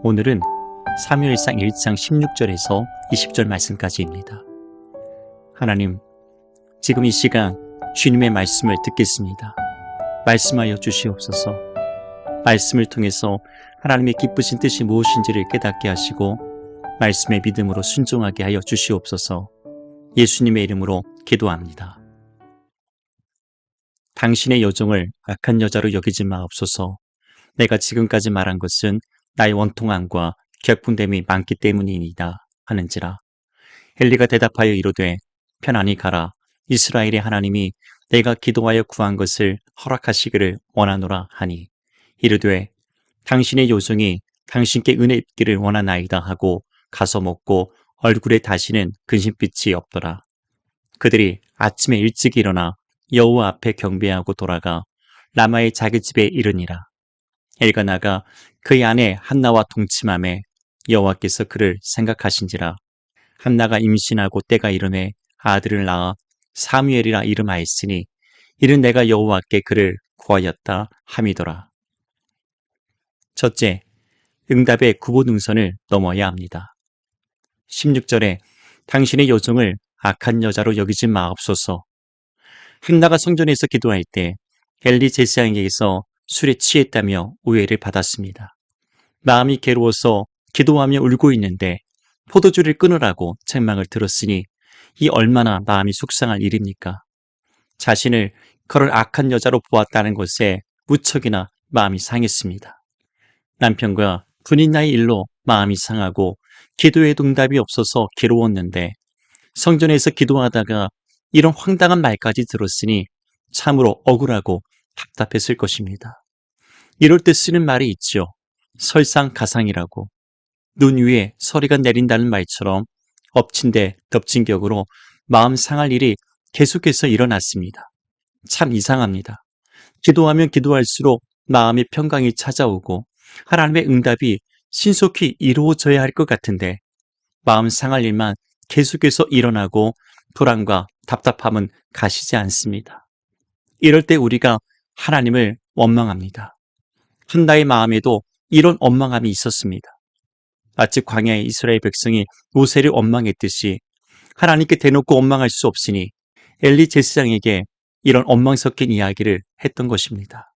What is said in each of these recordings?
오늘은 사무엘상 1장 16절에서 20절 말씀까지입니다. 하나님, 지금 이 시간 주님의 말씀을 듣겠습니다. 말씀하여 주시옵소서. 말씀을 통해서 하나님의 기쁘신 뜻이 무엇인지를 깨닫게 하시고 말씀의 믿음으로 순종하게 하여 주시옵소서. 예수님의 이름으로 기도합니다. 당신의 여종을 악한 여자로 여기지 마옵소서. 내가 지금까지 말한 것은 나의 원통함과 격분됨이 많기 때문이니이다 하는지라. 엘리가 대답하여 이르되 편안히 가라. 이스라엘의 하나님이 내가 기도하여 구한 것을 허락하시기를 원하노라 하니 이르되 당신의 요정이 당신께 은혜 입기를 원하나이다 하고 가서 먹고 얼굴에 다시는 근심빛이 없더라. 그들이 아침에 일찍 일어나 여호와 앞에 경배하고 돌아가 라마의 자기 집에 이르니라. 엘가나가 그의 아내 한나와 동침함에 여호와께서 그를 생각하신지라. 한나가 임신하고 때가 이르매 아들을 낳아 사무엘이라 이름하였으니 이는 내가 여호와께 그를 구하였다 함이더라. 첫째, 응답의 구보능선을 넘어야 합니다. 16절에 당신의 여종을 악한 여자로 여기지 마옵소서. 한나가 성전에서 기도할 때 엘리 제사장에게서 술에 취했다며 오해를 받았습니다. 마음이 괴로워서 기도하며 울고 있는데 포도주를 끊으라고 책망을 들었으니 이 얼마나 마음이 속상할 일입니까? 자신을 그런 악한 여자로 보았다는 것에 무척이나 마음이 상했습니다. 남편과 군인 나이 일로 마음이 상하고 기도에 응답이 없어서 괴로웠는데 성전에서 기도하다가 이런 황당한 말까지 들었으니 참으로 억울하고 답답했을 것입니다. 이럴 때 쓰는 말이 있죠. 설상가상이라고. 눈 위에 서리가 내린다는 말처럼 엎친 데 덮친 격으로 마음 상할 일이 계속해서 일어났습니다. 참 이상합니다. 기도하면 기도할수록 마음의 평강이 찾아오고 하나님의 응답이 신속히 이루어져야 할 것 같은데 마음 상할 일만 계속해서 일어나고 불안과 답답함은 가시지 않습니다. 이럴 때 우리가 하나님을 원망합니다. 한나의 마음에도 이런 원망함이 있었습니다. 마치 광야의 이스라엘 백성이 모세를 원망했듯이 하나님께 대놓고 원망할 수 없으니 엘리 제사장에게 이런 원망 섞인 이야기를 했던 것입니다.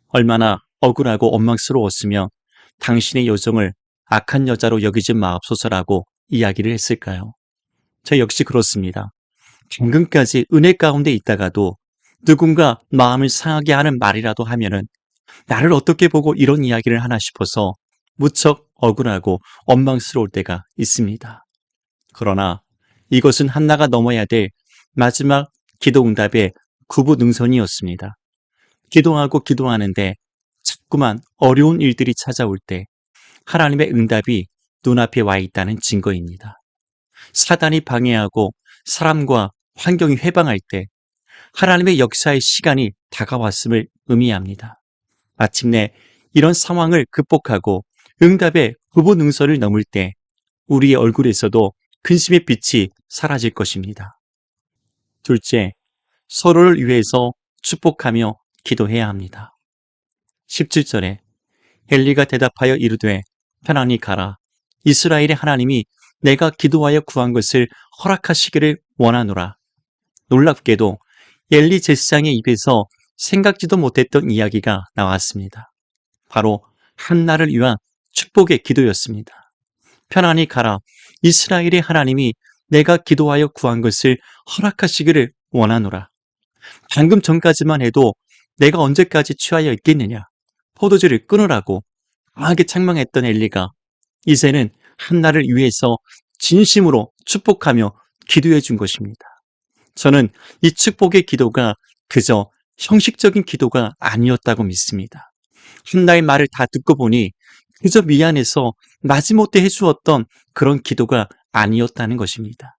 얼마나 억울하고 원망스러웠으며 당신의 여종을 악한 여자로 여기지 마옵소서라고 이야기를 했을까요? 저 역시 그렇습니다. 방금까지 은혜 가운데 있다가도 누군가 마음을 상하게 하는 말이라도 하면은 나를 어떻게 보고 이런 이야기를 하나 싶어서 무척 억울하고 원망스러울 때가 있습니다. 그러나 이것은 한나가 넘어야 될 마지막 기도 응답의 구부능선이었습니다. 기도하고 기도하는데 자꾸만 어려운 일들이 찾아올 때 하나님의 응답이 눈앞에 와 있다는 증거입니다. 사단이 방해하고 사람과 환경이 회방할 때 하나님의 역사의 시간이 다가왔음을 의미합니다. 마침내 이런 상황을 극복하고 응답의 구보능선을 넘을 때 우리의 얼굴에서도 근심의 빛이 사라질 것입니다. 둘째, 서로를 위해서 축복하며 기도해야 합니다. 17절에 엘리가 대답하여 이르되 편안히 가라. 이스라엘의 하나님이 내가 기도하여 구한 것을 허락하시기를 원하노라. 놀랍게도 엘리 제사장의 입에서 생각지도 못했던 이야기가 나왔습니다. 바로 한나를 위한 축복의 기도였습니다. 편안히 가라. 이스라엘의 하나님이 내가 기도하여 구한 것을 허락하시기를 원하노라. 방금 전까지만 해도 내가 언제까지 취하여 있겠느냐. 포도주를 끊으라고 강하게 책망했던 엘리가 이제는 한나를 위해서 진심으로 축복하며 기도해 준 것입니다. 저는 이 축복의 기도가 그저 형식적인 기도가 아니었다고 믿습니다. 한나의 말을 다 듣고 보니 그저 미안해서 마지못해 해주었던 그런 기도가 아니었다는 것입니다.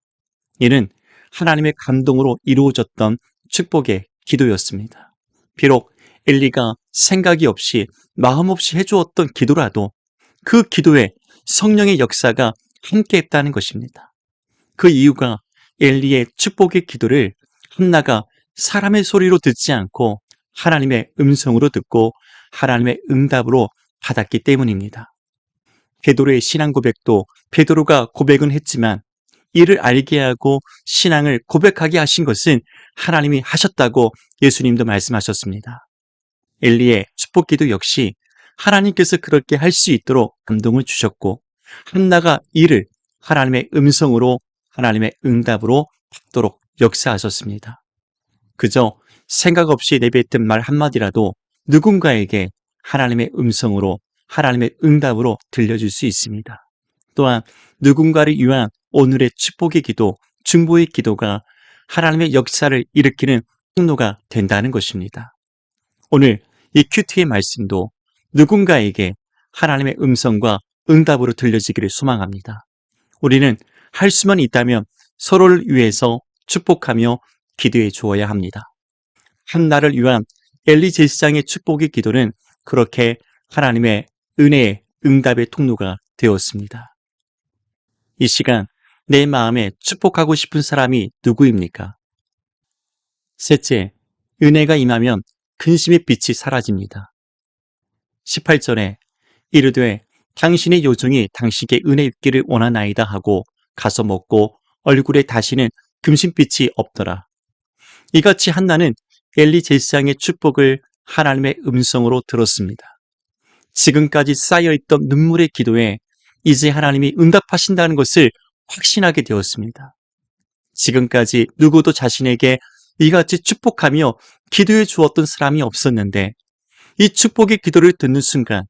이는 하나님의 감동으로 이루어졌던 축복의 기도였습니다. 비록 엘리가 생각이 없이 마음 없이 해주었던 기도라도 그 기도에 성령의 역사가 함께했다는 것입니다. 그 이유가 엘리의 축복의 기도를 한나가 사람의 소리로 듣지 않고 하나님의 음성으로 듣고 하나님의 응답으로 받았기 때문입니다. 베드로의 신앙 고백도 베드로가 고백은 했지만 이를 알게 하고 신앙을 고백하게 하신 것은 하나님이 하셨다고 예수님도 말씀하셨습니다. 엘리의 축복기도 역시 하나님께서 그렇게 할 수 있도록 감동을 주셨고 한나가 이를 하나님의 음성으로 하나님의 응답으로 받도록 역사하셨습니다. 그저 생각 없이 내뱉은 말 한마디라도 누군가에게 하나님의 음성으로 하나님의 응답으로 들려줄 수 있습니다. 또한 누군가를 위한 오늘의 축복의 기도, 중보의 기도가 하나님의 역사를 일으키는 통로가 된다는 것입니다. 오늘 이 큐티의 말씀도 누군가에게 하나님의 음성과 응답으로 들려지기를 소망합니다. 우리는 할 수만 있다면 서로를 위해서 축복하며 기도해 주어야 합니다. 한나를 위한 엘리 제사장의 축복의 기도는 그렇게 하나님의 은혜의 응답의 통로가 되었습니다. 이 시간 내 마음에 축복하고 싶은 사람이 누구입니까? 셋째, 은혜가 임하면 근심의 빛이 사라집니다. 18절에 이르되 당신의 요정이 당신께 은혜 입기를 원하나이다 하고 가서 먹고 얼굴에 다시는 금신빛이 없더라. 이같이 한나는 엘리 제사장의 축복을 하나님의 음성으로 들었습니다. 지금까지 쌓여있던 눈물의 기도에 이제 하나님이 응답하신다는 것을 확신하게 되었습니다. 지금까지 누구도 자신에게 이같이 축복하며 기도해 주었던 사람이 없었는데 이 축복의 기도를 듣는 순간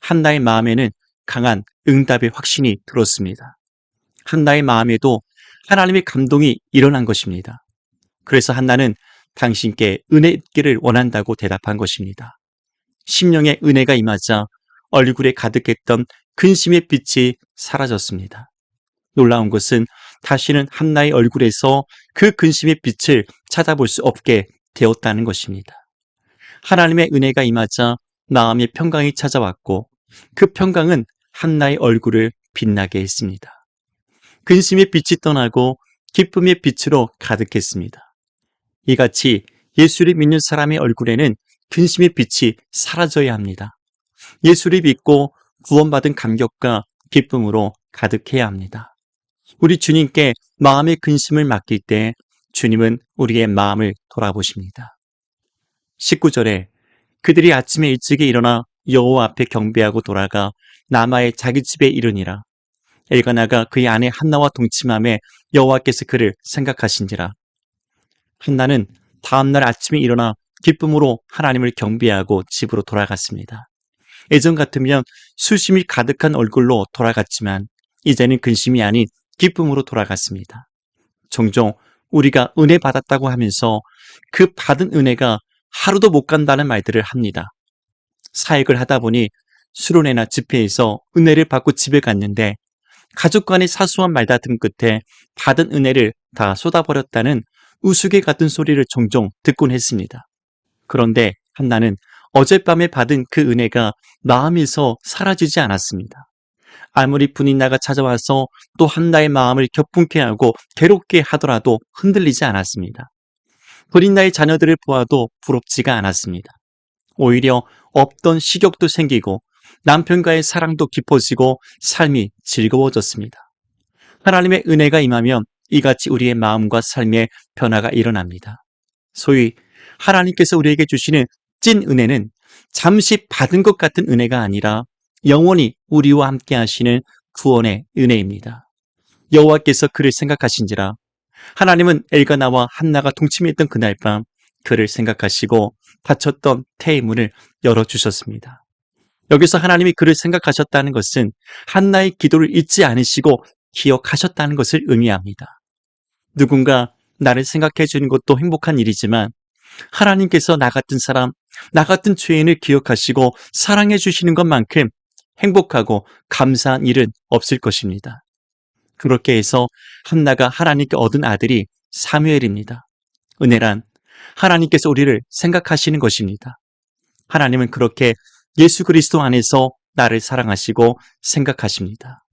한나의 마음에는 강한 응답의 확신이 들었습니다. 한나의 마음에도 하나님의 감동이 일어난 것입니다. 그래서 한나는 당신께 은혜 입기를 원한다고 대답한 것입니다. 심령의 은혜가 임하자 얼굴에 가득했던 근심의 빛이 사라졌습니다. 놀라운 것은 다시는 한나의 얼굴에서 그 근심의 빛을 찾아볼 수 없게 되었다는 것입니다. 하나님의 은혜가 임하자 마음의 평강이 찾아왔고 그 평강은 한나의 얼굴을 빛나게 했습니다. 근심의 빛이 떠나고 기쁨의 빛으로 가득했습니다. 이같이 예수를 믿는 사람의 얼굴에는 근심의 빛이 사라져야 합니다. 예수를 믿고 구원받은 감격과 기쁨으로 가득해야 합니다. 우리 주님께 마음의 근심을 맡길 때 주님은 우리의 마음을 돌아보십니다. 19절에 그들이 아침에 일찍이 일어나 여호와 앞에 경배하고 돌아가 라마의 자기 집에 이르니라. 엘가나가 그의 아내 한나와 동침함에 여호와께서 그를 생각하신지라. 한나는 다음날 아침에 일어나 기쁨으로 하나님을 경배하고 집으로 돌아갔습니다. 예전 같으면 수심이 가득한 얼굴로 돌아갔지만 이제는 근심이 아닌 기쁨으로 돌아갔습니다. 종종 우리가 은혜 받았다고 하면서 그 받은 은혜가 하루도 못 간다는 말들을 합니다. 사역을 하다 보니 수련회나 집회에서 은혜를 받고 집에 갔는데 가족 간의 사소한 말다툼 끝에 받은 은혜를 다 쏟아버렸다는 우스개 같은 소리를 종종 듣곤 했습니다. 그런데 한나는 어젯밤에 받은 그 은혜가 마음에서 사라지지 않았습니다. 아무리 분인나가 찾아와서 또 한나의 마음을 격분케 하고 괴롭게 하더라도 흔들리지 않았습니다. 분인나의 자녀들을 보아도 부럽지가 않았습니다. 오히려 없던 식욕도 생기고 남편과의 사랑도 깊어지고 삶이 즐거워졌습니다. 하나님의 은혜가 임하면 이같이 우리의 마음과 삶에 변화가 일어납니다. 소위 하나님께서 우리에게 주시는 찐 은혜는 잠시 받은 것 같은 은혜가 아니라 영원히 우리와 함께 하시는 구원의 은혜입니다. 여호와께서 그를 생각하신지라. 하나님은 엘가나와 한나가 동침했던 그날 밤 그를 생각하시고 닫혔던 태의 문을 열어주셨습니다. 여기서 하나님이 그를 생각하셨다는 것은 한나의 기도를 잊지 않으시고 기억하셨다는 것을 의미합니다. 누군가 나를 생각해 주는 것도 행복한 일이지만 하나님께서 나 같은 사람, 나 같은 죄인을 기억하시고 사랑해 주시는 것만큼 행복하고 감사한 일은 없을 것입니다. 그렇게 해서 한나가 하나님께 얻은 아들이 사무엘입니다. 은혜란 하나님께서 우리를 생각하시는 것입니다. 하나님은 그렇게 예수 그리스도 안에서 나를 사랑하시고 생각하십니다.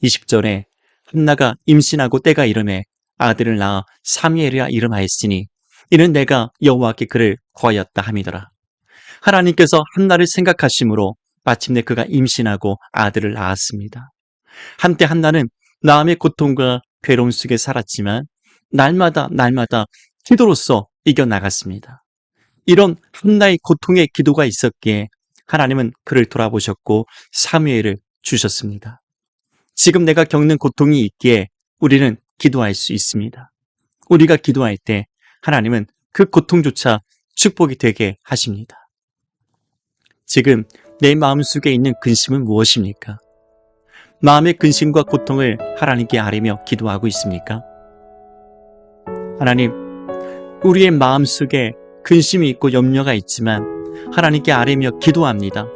20절에 한나가 임신하고 때가 이름에 아들을 낳아 사무엘이라 이름하였으니 이는 내가 여호와께 그를 구하였다 함이더라. 하나님께서 한나를 생각하심으로 마침내 그가 임신하고 아들을 낳았습니다. 한때 한나는 마음의 고통과 괴로움 속에 살았지만 날마다 기도로서 이겨나갔습니다. 이런 한나의 고통의 기도가 있었기에 하나님은 그를 돌아보셨고 사무엘을 주셨습니다. 지금 내가 겪는 고통이 있기에 우리는 기도할 수 있습니다. 우리가 기도할 때 하나님은 그 고통조차 축복이 되게 하십니다. 지금 내 마음속에 있는 근심은 무엇입니까? 마음의 근심과 고통을 하나님께 아뢰며 기도하고 있습니까? 하나님, 우리의 마음속에 근심이 있고 염려가 있지만 하나님께 아뢰며 기도합니다.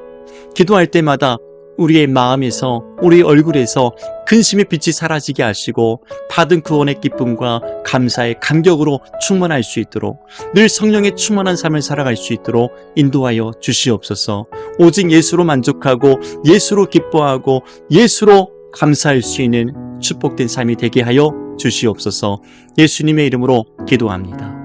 기도할 때마다 우리의 마음에서, 우리 얼굴에서 근심의 빛이 사라지게 하시고 받은 구원의 기쁨과 감사의 감격으로 충만할 수 있도록, 늘 성령의 충만한 삶을 살아갈 수 있도록 인도하여 주시옵소서. 오직 예수로 만족하고 예수로 기뻐하고 예수로 감사할 수 있는 축복된 삶이 되게 하여 주시옵소서. 예수님의 이름으로 기도합니다.